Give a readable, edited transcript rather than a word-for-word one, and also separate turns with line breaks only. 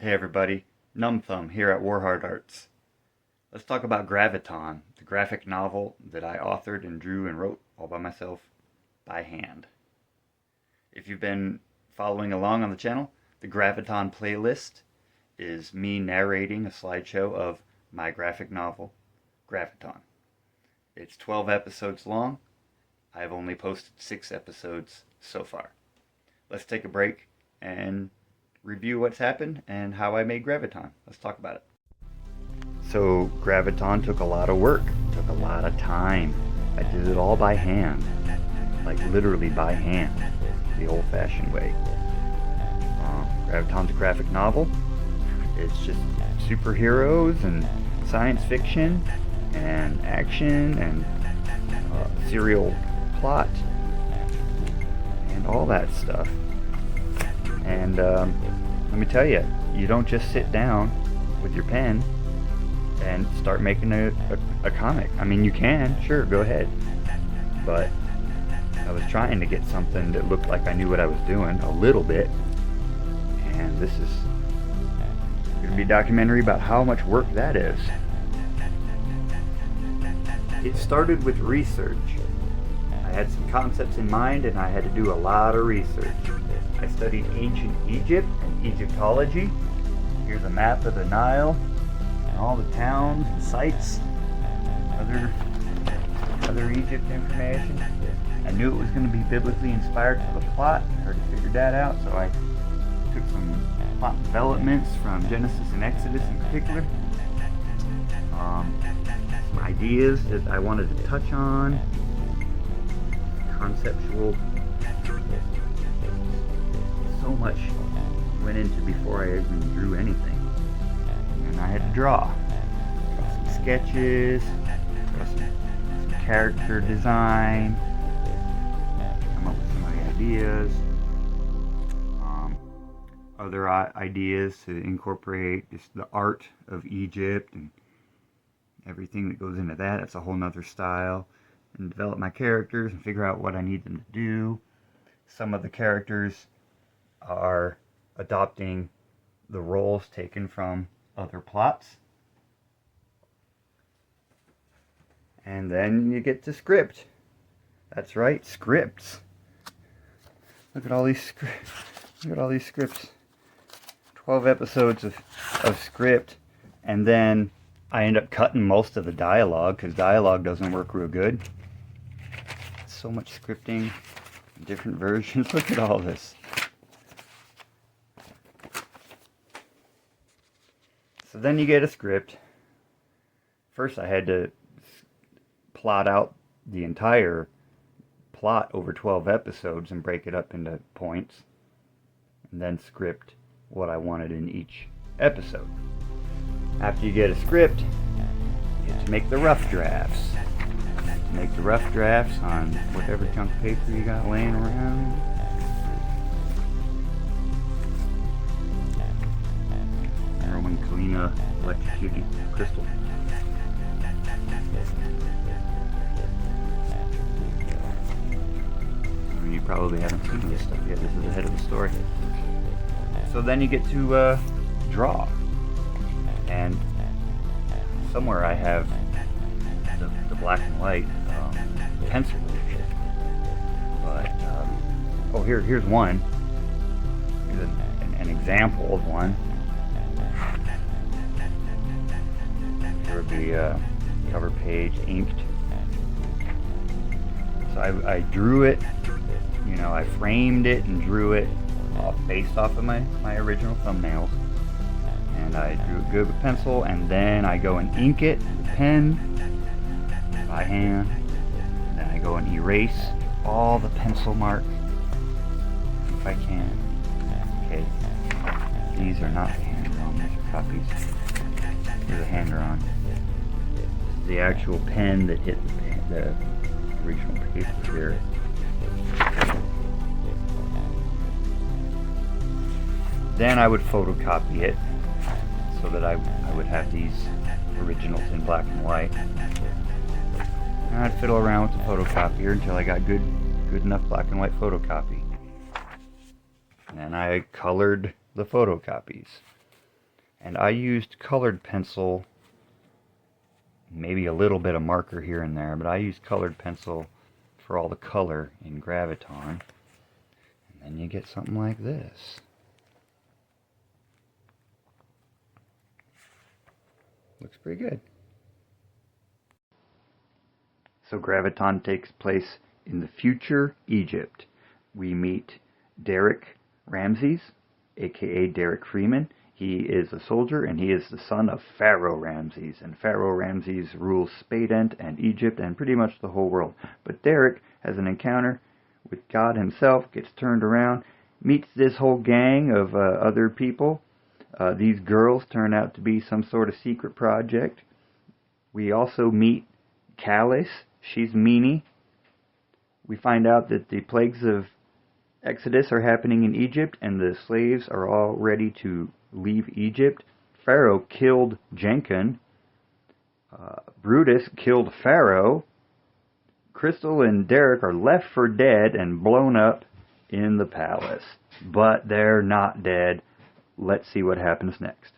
Hey everybody, Numb Thumb here at Warhard Arts. Let's talk about Graviton, the graphic novel that I authored and drew and wrote all by myself by hand. If you've been following along on the channel, the Graviton playlist is me narrating a slideshow of my graphic novel, Graviton. It's 12 episodes long. I've only posted 6 episodes so far. Let's take a break and review what's happened and how I made Graviton. Let's talk about it. So Graviton took a lot of work, took a lot of time. I did it all by hand, like literally by hand, the old-fashioned way. Graviton's a graphic novel. It's just superheroes and science fiction and action and serial plot and all that stuff. And let me tell you, you don't just sit down with your pen and start making a comic. I mean, you can, sure, go ahead. But I was trying to get something that looked like I knew what I was doing a little bit. And this is going to be a documentary about how much work that is. It started with research. I had some concepts in mind and I had to do a lot of research. I studied ancient Egypt and Egyptology. Here's a map of the Nile and all the towns and sites, other Egypt information. I knew it was going to be biblically inspired for the plot. I already figured that out, so I took some plot developments from Genesis and Exodus in particular. Some ideas that I wanted to touch on. Conceptual. So much went into before I even drew anything. And I had to draw some sketches, draw some character design, come up with some ideas, other ideas to incorporate just the art of Egypt and everything that goes into that. That's a whole nother style. And develop my characters and figure out what I need them to do. Some of the characters are adopting the roles taken from other plots. And then you get to script. That's right, scripts. Look at all these scripts. Look at all these scripts. 12 episodes of script, and then I end up cutting most of the dialogue because dialogue doesn't work real good. So much scripting, different versions. Look at all this. So then you get a script. First I had to plot out the entire plot over 12 episodes and break it up into points, and then script what I wanted in each episode. After you get a script, you get to make the rough drafts. Make the rough drafts on whatever junk paper you got laying around. Roman Kalina electrocuted crystal. I mean, you probably haven't seen this stuff yet. This is the head of the story. So then you get to draw. And somewhere I have the black and white pencil. But, oh, here's one. Here's an example of one. There would be a cover page inked. So I drew it, you know, I framed it and drew it based off of my original thumbnails. And I drew it good with pencil, and then I go and ink it with pen by hand. Then I go and erase all the pencil marks if I can. Okay, these are not hand-drawn, these are copies. Here's a hand-drawn. This is the actual pen that hit the original paper here. Then I would photocopy it so that I would have these originals in black and white. And I'd fiddle around with the photocopier until I got good enough black and white photocopy. And I colored the photocopies. And I used colored pencil, maybe a little bit of marker here and there, but I used colored pencil for all the color in Graviton. And then you get something like this. Looks pretty good. So Graviton takes place in the future Egypt. We meet Derek Ramses, aka Derek Freeman. He is a soldier, and he is the son of Pharaoh Ramses. And Pharaoh Ramses rules Spadent and Egypt and pretty much the whole world. But Derek has an encounter with God himself, gets turned around, meets this whole gang of other people. These girls turn out to be some sort of secret project. We also meet Callis. She's meanie. We find out that the plagues of Exodus are happening in Egypt, and the slaves are all ready to leave Egypt. Pharaoh killed Jenkin. Brutus killed Pharaoh. Crystal and Derek are left for dead and blown up in the palace. But they're not dead. Let's see what happens next.